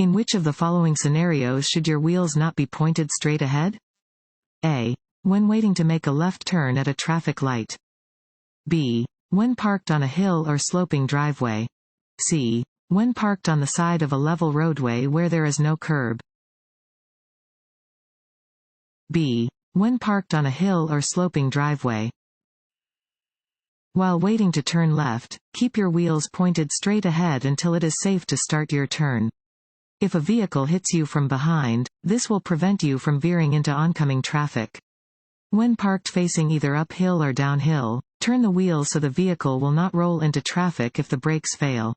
In which of the following scenarios should your wheels not be pointed straight ahead? A. When waiting to make a left turn at a traffic light. B. When parked on a hill or sloping driveway. C. When parked on the side of a level roadway where there is no curb. B. When parked on a hill or sloping driveway. While waiting to turn left, keep your wheels pointed straight ahead until it is safe to start your turn. If a vehicle hits you from behind, this will prevent you from veering into oncoming traffic. When parked facing either uphill or downhill, turn the wheels so the vehicle will not roll into traffic if the brakes fail.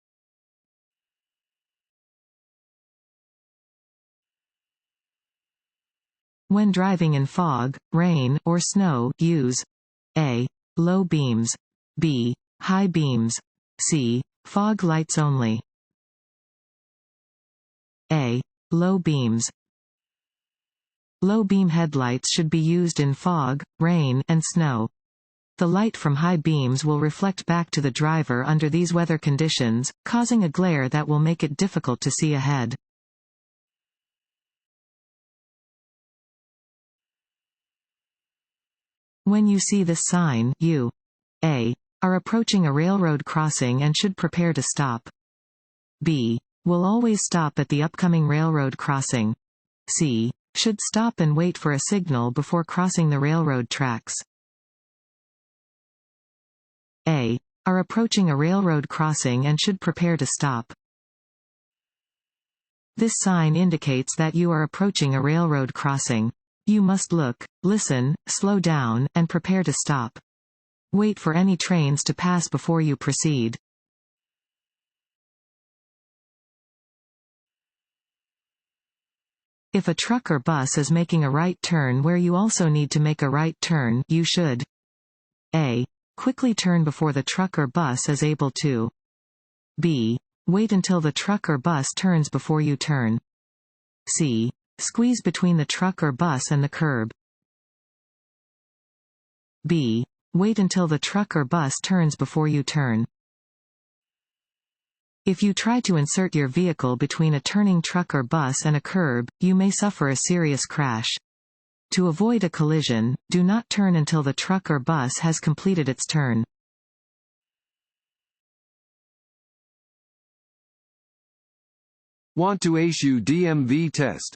When driving in fog, rain, or snow, use A. Low beams. B. High beams. C. Fog lights only. A. Low beams. Low beam headlights should be used in fog, rain, and snow. The light from high beams will reflect back to the driver under these weather conditions, causing a glare that will make it difficult to see ahead. When you see this sign, you A. Are approaching a railroad crossing and should prepare to stop. B. Will always stop at the upcoming railroad crossing. C. Should stop and wait for a signal before crossing the railroad tracks. A. Are approaching a railroad crossing and should prepare to stop. This sign indicates that you are approaching a railroad crossing. You must look, listen, slow down, and prepare to stop. Wait for any trains to pass before you proceed. If a truck or bus is making a right turn where you also need to make a right turn, you should A. Quickly turn before the truck or bus is able to. B. Wait until the truck or bus turns before you turn. C. Squeeze between the truck or bus and the curb. B. Wait until the truck or bus turns before you turn. If you try to insert your vehicle between a turning truck or bus and a curb, you may suffer a serious crash. To avoid a collision, do not turn until the truck or bus has completed its turn. Want to ace your DMV test?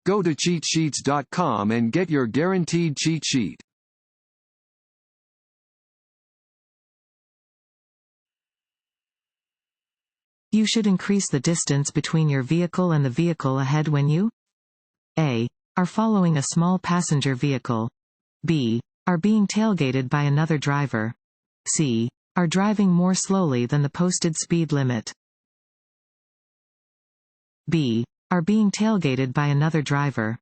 Go to cheatsheets.com and get your guaranteed cheat sheet. You should increase the distance between your vehicle and the vehicle ahead when you A. Are following a small passenger vehicle. B. Are being tailgated by another driver. C. Are driving more slowly than the posted speed limit. B. Are being tailgated by another driver.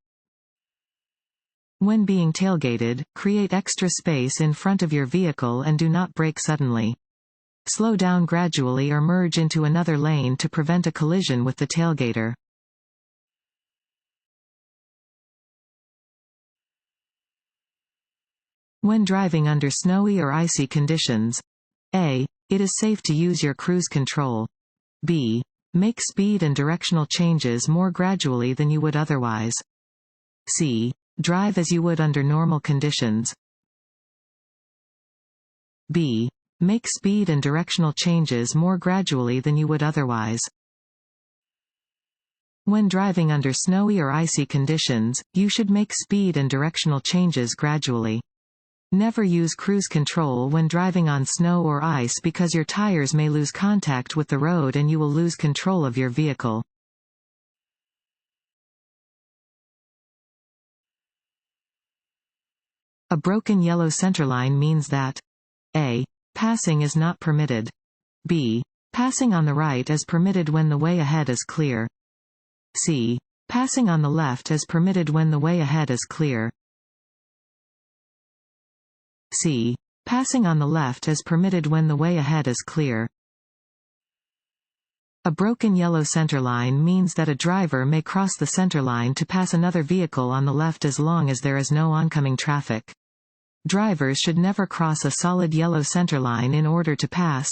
When being tailgated, create extra space in front of your vehicle and do not brake suddenly. Slow down gradually or merge into another lane to prevent a collision with the tailgater. When driving under snowy or icy conditions. A. It is safe to use your cruise control. B. Make speed and directional changes more gradually than you would otherwise. C. Drive as you would under normal conditions. B. Make speed and directional changes more gradually than you would otherwise. When driving under snowy or icy conditions, you should make speed and directional changes gradually. Never use cruise control when driving on snow or ice because your tires may lose contact with the road and you will lose control of your vehicle. A broken yellow centerline means that A. Passing is not permitted. B. Passing on the right is permitted when the way ahead is clear. C. Passing on the left is permitted when the way ahead is clear. C. Passing on the left is permitted when the way ahead is clear. A broken yellow centerline means that a driver may cross the centerline to pass another vehicle on the left as long as there is no oncoming traffic. Drivers should never cross a solid yellow centerline in order to pass.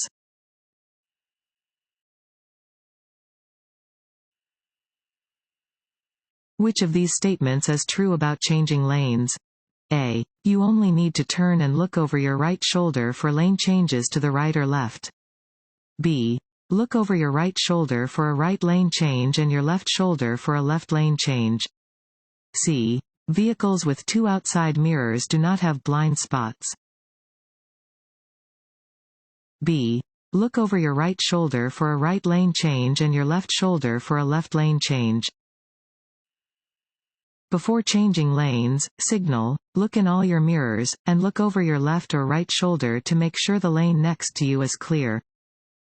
Which of these statements is true about changing lanes? A. You only need to turn and look over your right shoulder for lane changes to the right or left. B. Look over your right shoulder for a right lane change and your left shoulder for a left lane change. C. Vehicles with two outside mirrors do not have blind spots. B. Look over your right shoulder for a right lane change and your left shoulder for a left lane change. Before changing lanes, signal, look in all your mirrors, and look over your left or right shoulder to make sure the lane next to you is clear.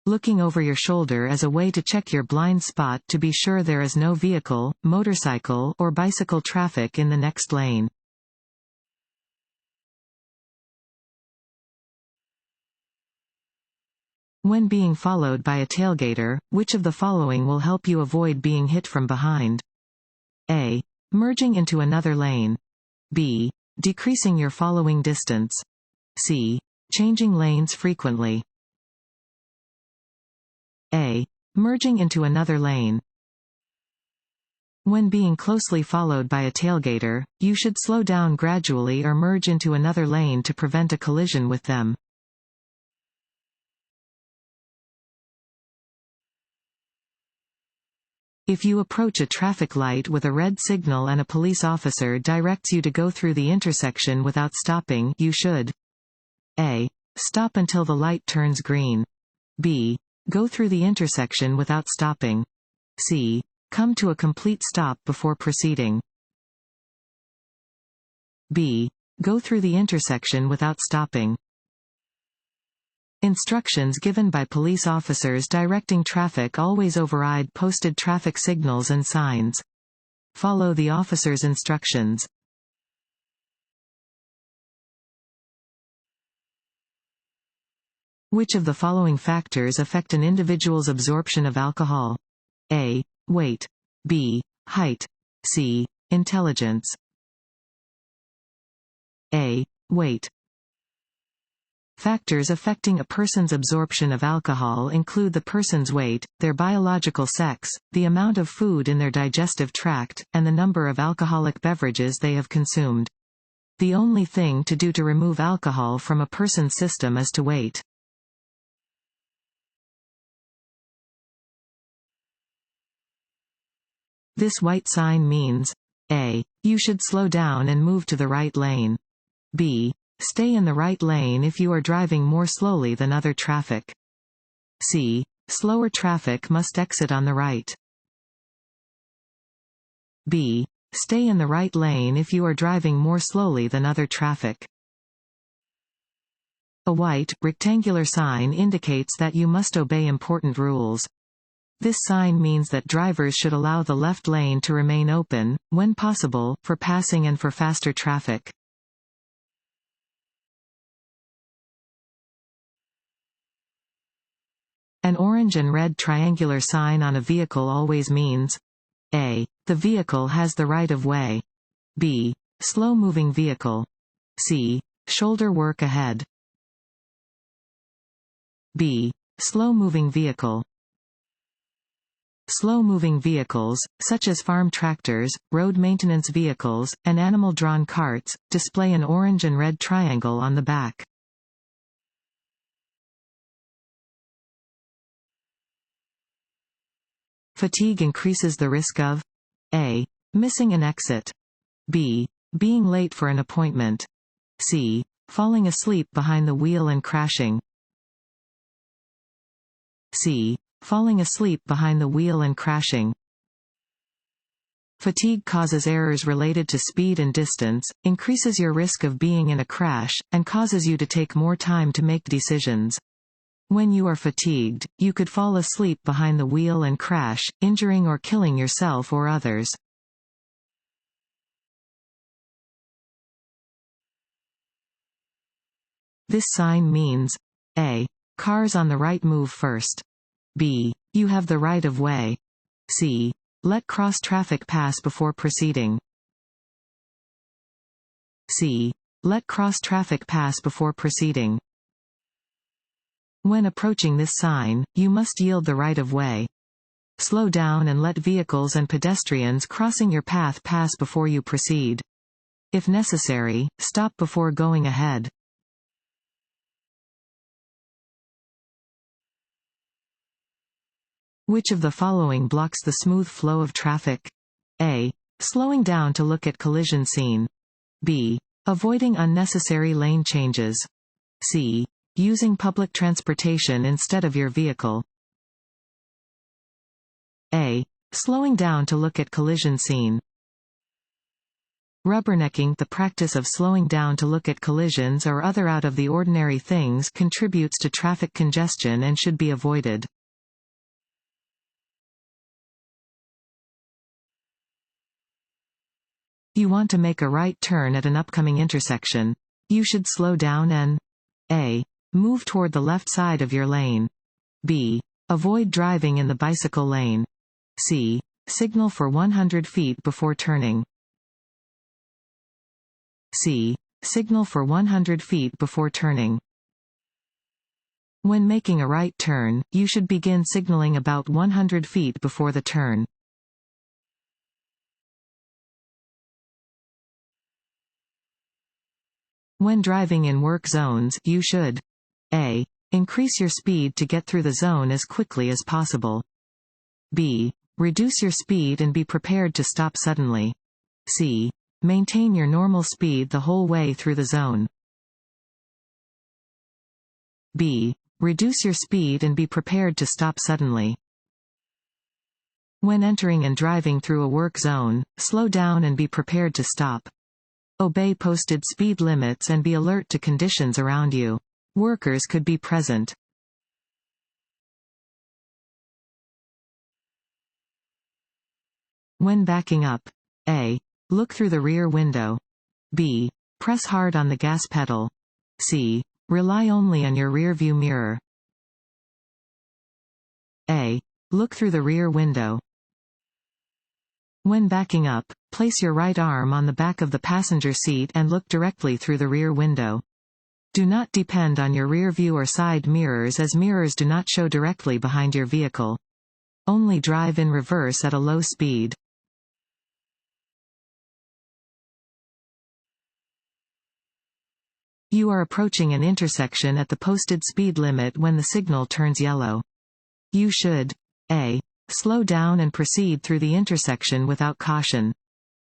Looking over your shoulder is a way to check your blind spot to be sure there is no vehicle, motorcycle, or bicycle traffic in the next lane. When being followed by a tailgater, which of the following will help you avoid being hit from behind? A. Merging into another lane. B. Decreasing your following distance. C. Changing lanes frequently. A. Merging into another lane. When being closely followed by a tailgater, you should slow down gradually or merge into another lane to prevent a collision with them. If you approach a traffic light with a red signal and a police officer directs you to go through the intersection without stopping, you should A. Stop until the light turns green. B. Go through the intersection without stopping. C. Come to a complete stop before proceeding. B. Go through the intersection without stopping. Instructions given by police officers directing traffic always override posted traffic signals and signs. Follow the officer's instructions. Which of the following factors affect an individual's absorption of alcohol? A. Weight. B. Height. C. Intelligence. A. Weight. Factors affecting a person's absorption of alcohol include the person's weight, their biological sex, the amount of food in their digestive tract, and the number of alcoholic beverages they have consumed. The only thing to do to remove alcohol from a person's system is to wait. This white sign means A. You should slow down and move to the right lane. B. Stay in the right lane if you are driving more slowly than other traffic. C. Slower traffic must exit on the right. B. Stay in the right lane if you are driving more slowly than other traffic. A white, rectangular sign indicates that you must obey important rules. This sign means that drivers should allow the left lane to remain open, when possible, for passing and for faster traffic. An orange and red triangular sign on a vehicle always means A. The vehicle has the right of way. B. Slow-moving vehicle. C. Shoulder work ahead. B. Slow-moving vehicle. Slow-moving vehicles, such as farm tractors, road maintenance vehicles, and animal-drawn carts, display an orange and red triangle on the back. Fatigue increases the risk of A. Missing an exit. B. Being late for an appointment. C. Falling asleep behind the wheel and crashing. C. Falling asleep behind the wheel and crashing. Fatigue causes errors related to speed and distance, increases your risk of being in a crash, and causes you to take more time to make decisions. When you are fatigued, you could fall asleep behind the wheel and crash, injuring or killing yourself or others. This sign means A. Cars on the right move first. B. You have the right of way. C. Let cross traffic pass before proceeding. C. Let cross traffic pass before proceeding. When approaching this sign, you must yield the right of way. Slow down and let vehicles and pedestrians crossing your path pass before you proceed. If necessary, stop before going ahead. Which of the following blocks the smooth flow of traffic? A. Slowing down to look at collision scene. B. Avoiding unnecessary lane changes. C. Using public transportation instead of your vehicle. A. Slowing down to look at collision scene. Rubbernecking, the practice of slowing down to look at collisions or other out-of-the-ordinary things, contributes to traffic congestion and should be avoided. You want to make a right turn at an upcoming intersection. You should slow down and A. Move toward the left side of your lane. B. Avoid driving in the bicycle lane. C. Signal for 100 feet before turning. C. Signal for 100 feet before turning. When making a right turn, you should begin signaling about 100 feet before the turn. When driving in work zones, you should A. Increase your speed to get through the zone as quickly as possible. B. Reduce your speed and be prepared to stop suddenly. C. Maintain your normal speed the whole way through the zone. B. Reduce your speed and be prepared to stop suddenly. When entering and driving through a work zone, slow down and be prepared to stop. Obey posted speed limits and be alert to conditions around you. Workers could be present. When backing up, A. Look through the rear window. B. Press hard on the gas pedal. C. Rely only on your rear-view mirror. A. Look through the rear window. When backing up, place your right arm on the back of the passenger seat and look directly through the rear window. Do not depend on your rear view or side mirrors, as mirrors do not show directly behind your vehicle. Only drive in reverse at a low speed. You are approaching an intersection at the posted speed limit when the signal turns yellow. You should A. Slow down and proceed through the intersection without caution.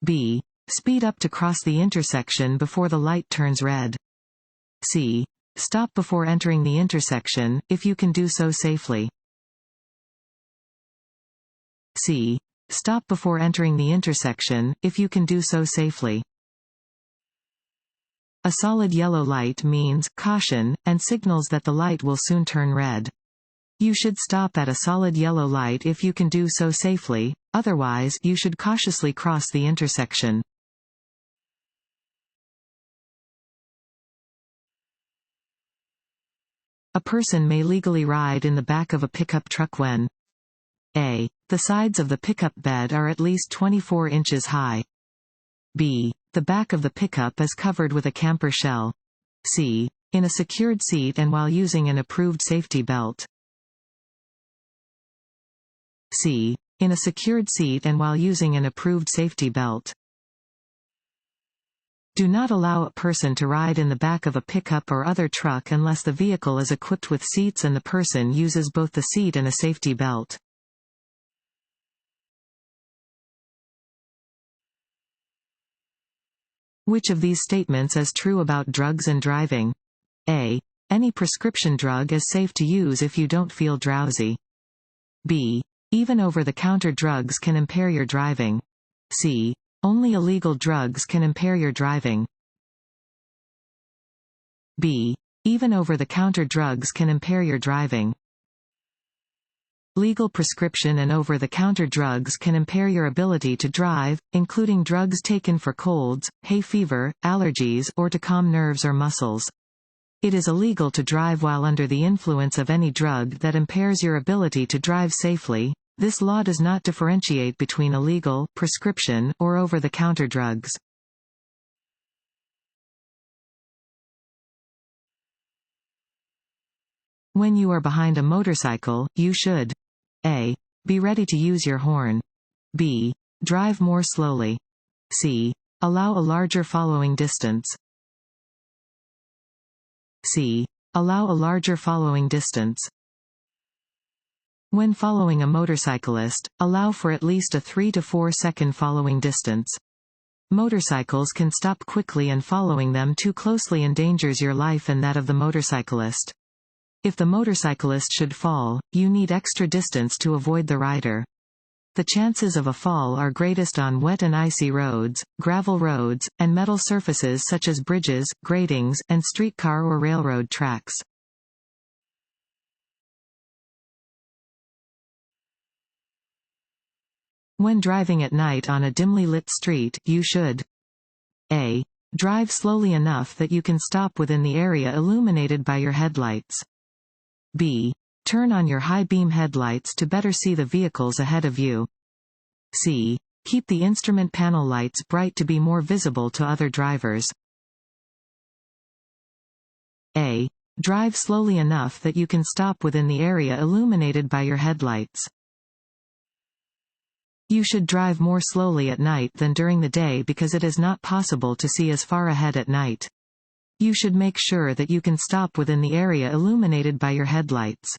B. Speed up to cross the intersection before the light turns red. C. Stop before entering the intersection, if you can do so safely. C. Stop before entering the intersection, if you can do so safely. A solid yellow light means caution, and signals that the light will soon turn red. You should stop at a solid yellow light if you can do so safely, otherwise, you should cautiously cross the intersection. A person may legally ride in the back of a pickup truck when A. The sides of the pickup bed are at least 24 inches high. B. The back of the pickup is covered with a camper shell. C. In a secured seat and while using an approved safety belt. C. In a secured seat and while using an approved safety belt. Do not allow a person to ride in the back of a pickup or other truck unless the vehicle is equipped with seats and the person uses both the seat and a safety belt. Which of these statements is true about drugs and driving? A. Any prescription drug is safe to use if you don't feel drowsy. B. Even over-the-counter drugs can impair your driving. C. Only illegal drugs can impair your driving. B. Even over-the-counter drugs can impair your driving. Legal prescription and over-the-counter drugs can impair your ability to drive, including drugs taken for colds, hay fever, allergies, or to calm nerves or muscles. It is illegal to drive while under the influence of any drug that impairs your ability to drive safely. This law does not differentiate between illegal, prescription, or over-the-counter drugs. When you are behind a motorcycle, you should A. Be ready to use your horn. B. Drive more slowly. C. Allow a larger following distance. C. Allow a larger following distance. When following a motorcyclist, allow for at least a 3 to 4 second following distance. Motorcycles can stop quickly and following them too closely endangers your life and that of the motorcyclist. If the motorcyclist should fall, you need extra distance to avoid the rider. The chances of a fall are greatest on wet and icy roads, gravel roads, and metal surfaces such as bridges, gratings, and streetcar or railroad tracks. When driving at night on a dimly lit street, you should A. Drive slowly enough that you can stop within the area illuminated by your headlights. B. Turn on your high-beam headlights to better see the vehicles ahead of you. C. Keep the instrument panel lights bright to be more visible to other drivers. A. Drive slowly enough that you can stop within the area illuminated by your headlights. You should drive more slowly at night than during the day because it is not possible to see as far ahead at night. You should make sure that you can stop within the area illuminated by your headlights.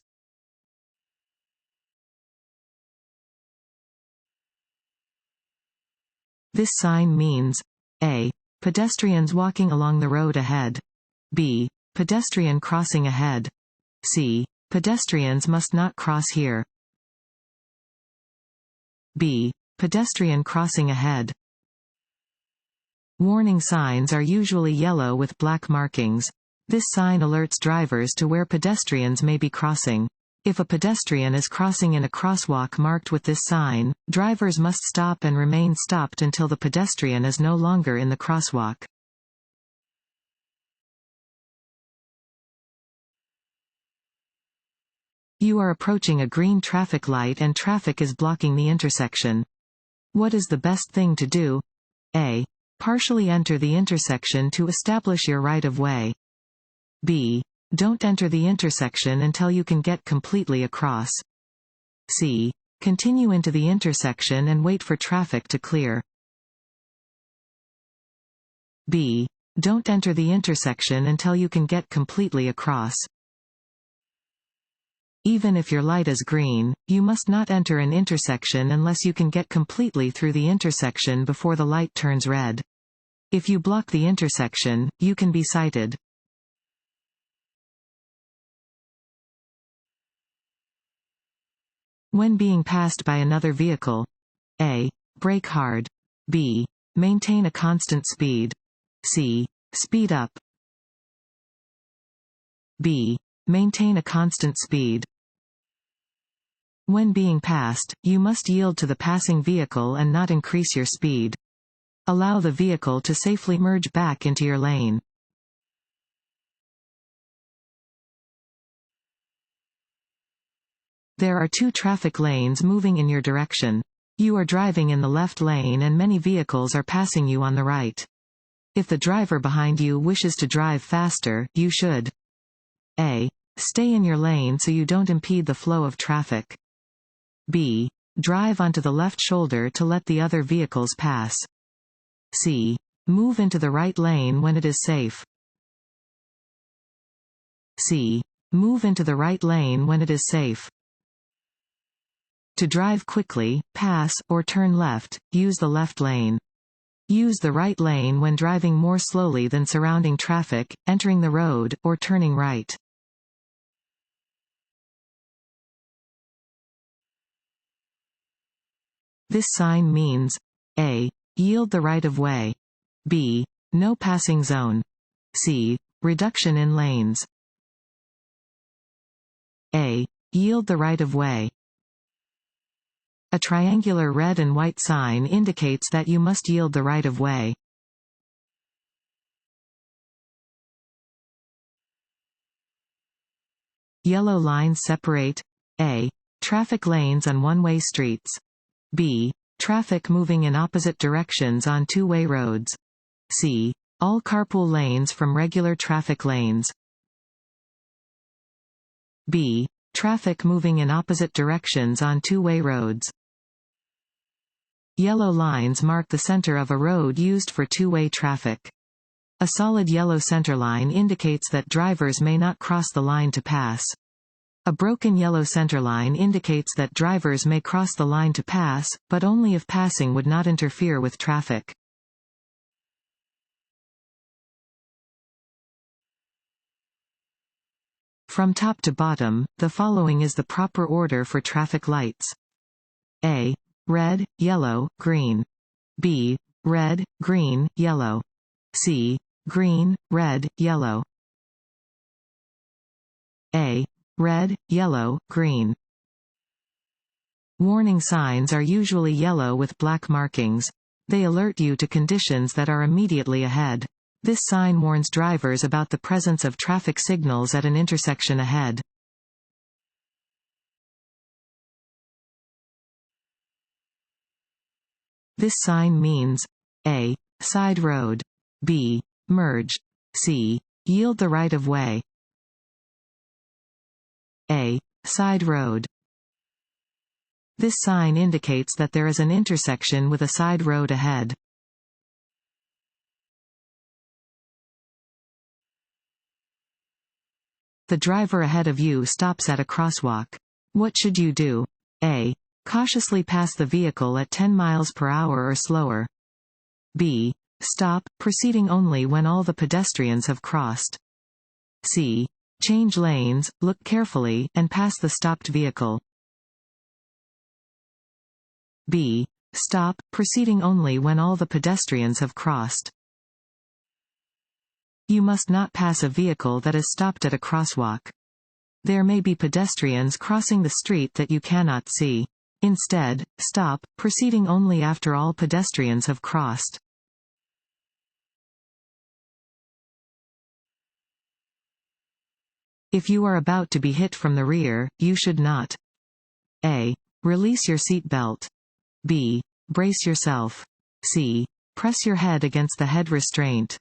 This sign means A. Pedestrians walking along the road ahead. B. Pedestrian crossing ahead. C. Pedestrians must not cross here. B. Pedestrian crossing ahead. Warning signs are usually yellow with black markings. This sign alerts drivers to where pedestrians may be crossing. If a pedestrian is crossing in a crosswalk marked with this sign, drivers must stop and remain stopped until the pedestrian is no longer in the crosswalk. You are approaching a green traffic light and traffic is blocking the intersection. What is the best thing to do? A. Partially enter the intersection to establish your right-of-way. B. Don't enter the intersection until you can get completely across. C. Continue into the intersection and wait for traffic to clear. B. Don't enter the intersection until you can get completely across. Even if your light is green, you must not enter an intersection unless you can get completely through the intersection before the light turns red. If you block the intersection, you can be cited. When being passed by another vehicle. A. Brake hard. B. Maintain a constant speed. C. Speed up. B. Maintain a constant speed. When being passed, you must yield to the passing vehicle and not increase your speed. Allow the vehicle to safely merge back into your lane. There are 2 traffic lanes moving in your direction. You are driving in the left lane and many vehicles are passing you on the right. If the driver behind you wishes to drive faster, you should A. Stay in your lane so you don't impede the flow of traffic. B. Drive onto the left shoulder to let the other vehicles pass. C. Move into the right lane when it is safe. C. Move into the right lane when it is safe. To drive quickly, pass, or turn left, use the left lane. Use the right lane when driving more slowly than surrounding traffic, entering the road, or turning right. This sign means A. Yield the right-of-way. B. No passing zone. C. Reduction in lanes. A. Yield the right-of-way. A triangular red and white sign indicates that you must yield the right-of-way. Yellow lines separate A. Traffic lanes on one-way streets. B. Traffic moving in opposite directions on two-way roads. C. All carpool lanes from regular traffic lanes. B. Traffic moving in opposite directions on two-way roads. Yellow lines mark the center of a road used for two-way traffic. A solid yellow centerline indicates that drivers may not cross the line to pass. A broken yellow centerline indicates that drivers may cross the line to pass, but only if passing would not interfere with traffic. From top to bottom, the following is the proper order for traffic lights. A. Red, yellow, green. B. Red, green, yellow. C. Green, red, yellow. A. Red, yellow, green. Warning signs are usually yellow with black markings. They alert you to conditions that are immediately ahead. This sign warns drivers about the presence of traffic signals at an intersection ahead. This sign means A. Side road. B. Merge. C. Yield the right of way. A. Side road. This sign indicates that there is an intersection with a side road ahead. The driver ahead of you stops at a crosswalk. What should you do? A. Cautiously pass the vehicle at 10 miles per hour or slower. B. Stop, proceeding only when all the pedestrians have crossed. C. Change lanes, look carefully, and pass the stopped vehicle. B. Stop, proceeding only when all the pedestrians have crossed. You must not pass a vehicle that is stopped at a crosswalk. There may be pedestrians crossing the street that you cannot see. Instead, stop, proceeding only after all pedestrians have crossed. If you are about to be hit from the rear, you should not A. Release your seat belt. B. Brace yourself. C. Press your head against the head restraint.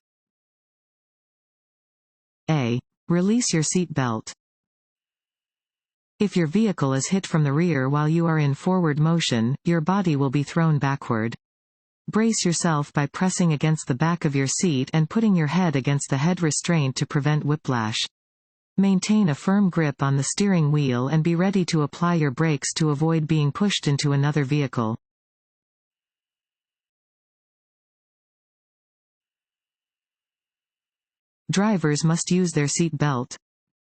A. Release your seat belt. If your vehicle is hit from the rear while you are in forward motion, your body will be thrown backward. Brace yourself by pressing against the back of your seat and putting your head against the head restraint to prevent whiplash. Maintain a firm grip on the steering wheel and be ready to apply your brakes to avoid being pushed into another vehicle. Drivers must use their seat belt.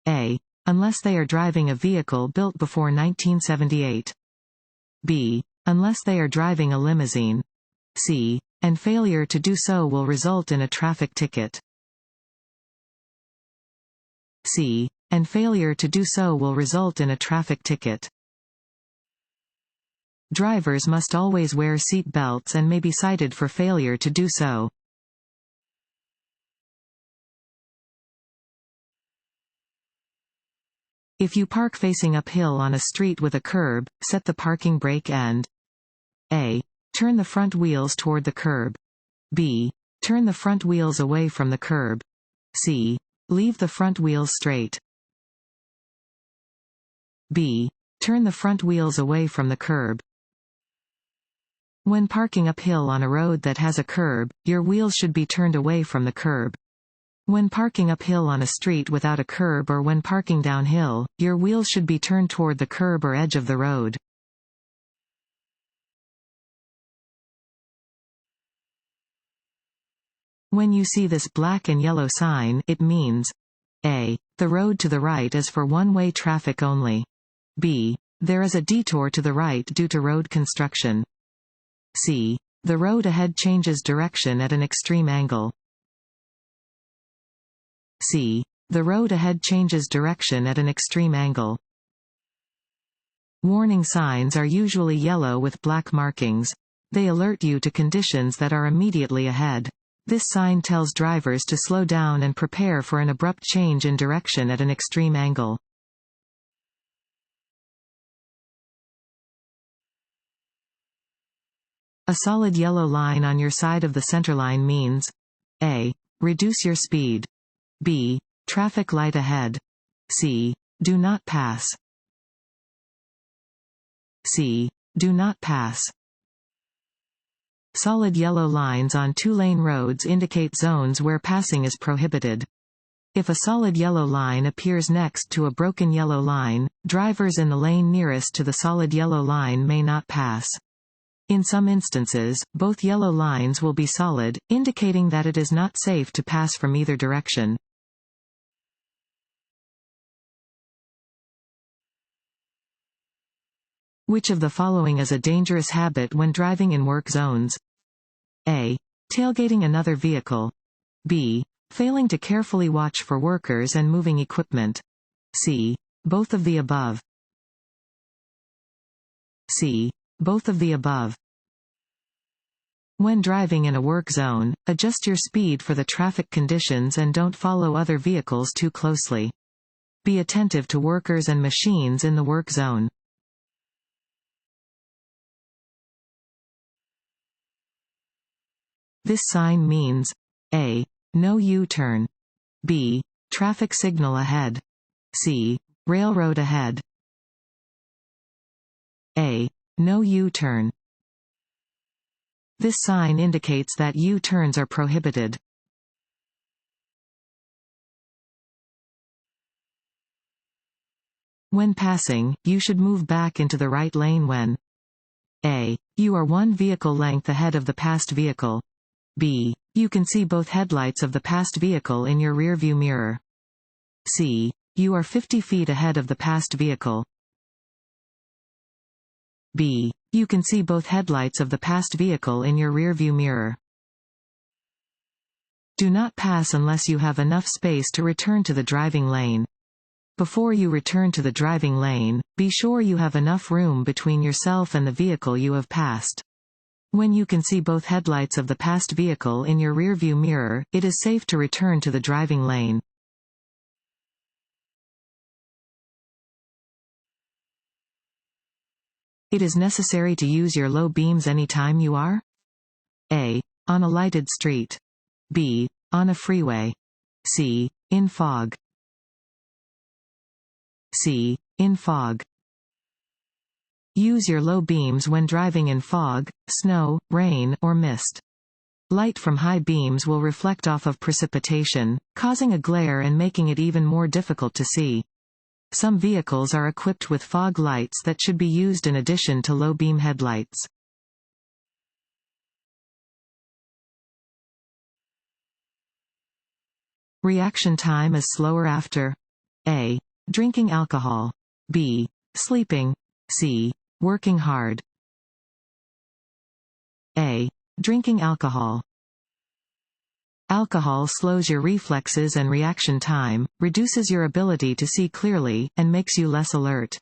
A. Unless they are driving a vehicle built before 1978. B. Unless they are driving a limousine. C. And failure to do so will result in a traffic ticket. C. And failure to do so will result in a traffic ticket. Drivers must always wear seat belts and may be cited for failure to do so. If you park facing uphill on a street with a curb, set the parking brake and A. Turn the front wheels toward the curb. B. Turn the front wheels away from the curb. C. Leave the front wheels straight. B. Turn the front wheels away from the curb. When parking uphill on a road that has a curb, your wheels should be turned away from the curb. When parking uphill on a street without a curb or when parking downhill, your wheels should be turned toward the curb or edge of the road. When you see this black and yellow sign, it means A. The road to the right is for one-way traffic only. B. There is a detour to the right due to road construction. C. The road ahead changes direction at an extreme angle. C. The road ahead changes direction at an extreme angle. Warning signs are usually yellow with black markings. They alert you to conditions that are immediately ahead. This sign tells drivers to slow down and prepare for an abrupt change in direction at an extreme angle. A solid yellow line on your side of the centerline means A. Reduce your speed. B. Traffic light ahead. C. Do not pass. C. Do not pass. Solid yellow lines on two-lane roads indicate zones where passing is prohibited. If a solid yellow line appears next to a broken yellow line, drivers in the lane nearest to the solid yellow line may not pass. In some instances, both yellow lines will be solid, indicating that it is not safe to pass from either direction. Which of the following is a dangerous habit when driving in work zones? A. Tailgating another vehicle. B. Failing to carefully watch for workers and moving equipment. C. Both of the above. C. Both of the above. When driving in a work zone, adjust your speed for the traffic conditions and don't follow other vehicles too closely. Be attentive to workers and machines in the work zone. This sign means A. No U-turn. B. Traffic signal ahead. C. Railroad ahead. A. No U-turn. This sign indicates that U-turns are prohibited. When passing, you should move back into the right lane when A. You are one vehicle length ahead of the passed vehicle. B. You can see both headlights of the passed vehicle in your rearview mirror. C. You are 50 feet ahead of the passed vehicle. B. You can see both headlights of the passed vehicle in your rearview mirror. Do not pass unless you have enough space to return to the driving lane. Before you return to the driving lane, be sure you have enough room between yourself and the vehicle you have passed. When you can see both headlights of the passed vehicle in your rearview mirror, it is safe to return to the driving lane. It is necessary to use your low beams anytime you are A. On a lighted street. B. On a freeway. C. In fog. C. In fog. Use your low beams when driving in fog, snow, rain, or mist. Light from high beams will reflect off of precipitation, causing a glare and making it even more difficult to see. Some vehicles are equipped with fog lights that should be used in addition to low beam headlights. Reaction time is slower after A. Drinking alcohol. B. Sleeping. C. Working hard. A. Drinking alcohol. Alcohol slows your reflexes and reaction time, reduces your ability to see clearly, and makes you less alert.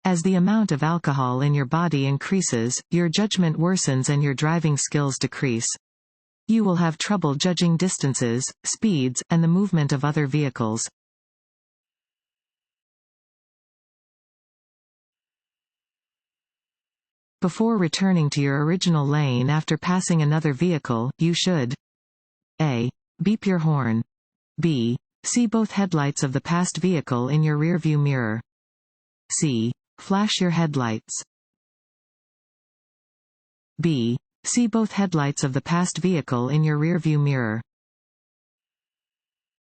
As the amount of alcohol in your body increases, your judgment worsens and your driving skills decrease. You will have trouble judging distances, speeds, and the movement of other vehicles. Before returning to your original lane after passing another vehicle, you should A. Beep your horn. B. See both headlights of the passed vehicle in your rearview mirror. C. Flash your headlights. B. See both headlights of the passed vehicle in your rearview mirror.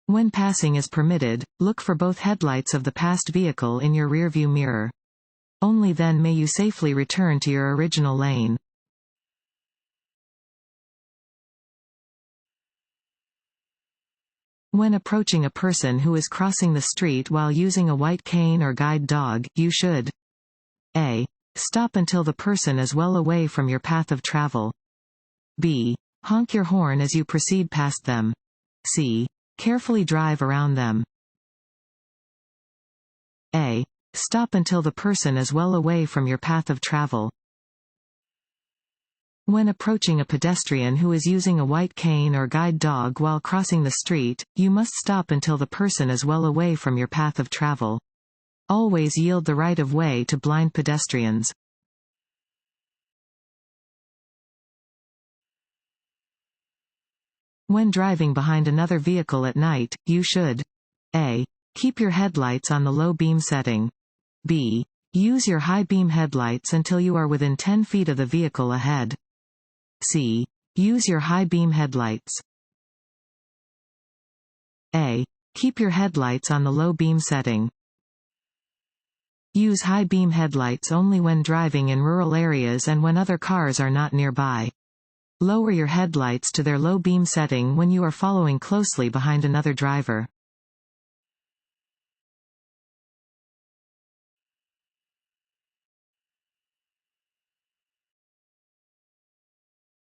When passing is permitted, look for both headlights of the passed vehicle in your rearview mirror. Only then may you safely return to your original lane. When approaching a person who is crossing the street while using a white cane or guide dog, you should A. Stop until the person is well away from your path of travel. B. Honk your horn as you proceed past them. C. Carefully drive around them. A. Stop until the person is well away from your path of travel. When approaching a pedestrian who is using a white cane or guide dog while crossing the street, you must stop until the person is well away from your path of travel. Always yield the right of way to blind pedestrians. When driving behind another vehicle at night, you should A. Keep your headlights on the low beam setting. B. Use your high beam headlights until you are within 10 feet of the vehicle ahead. C. Use your high beam headlights. A. Keep your headlights on the low beam setting. Use high beam headlights only when driving in rural areas and when other cars are not nearby. Lower your headlights to their low beam setting when you are following closely behind another driver.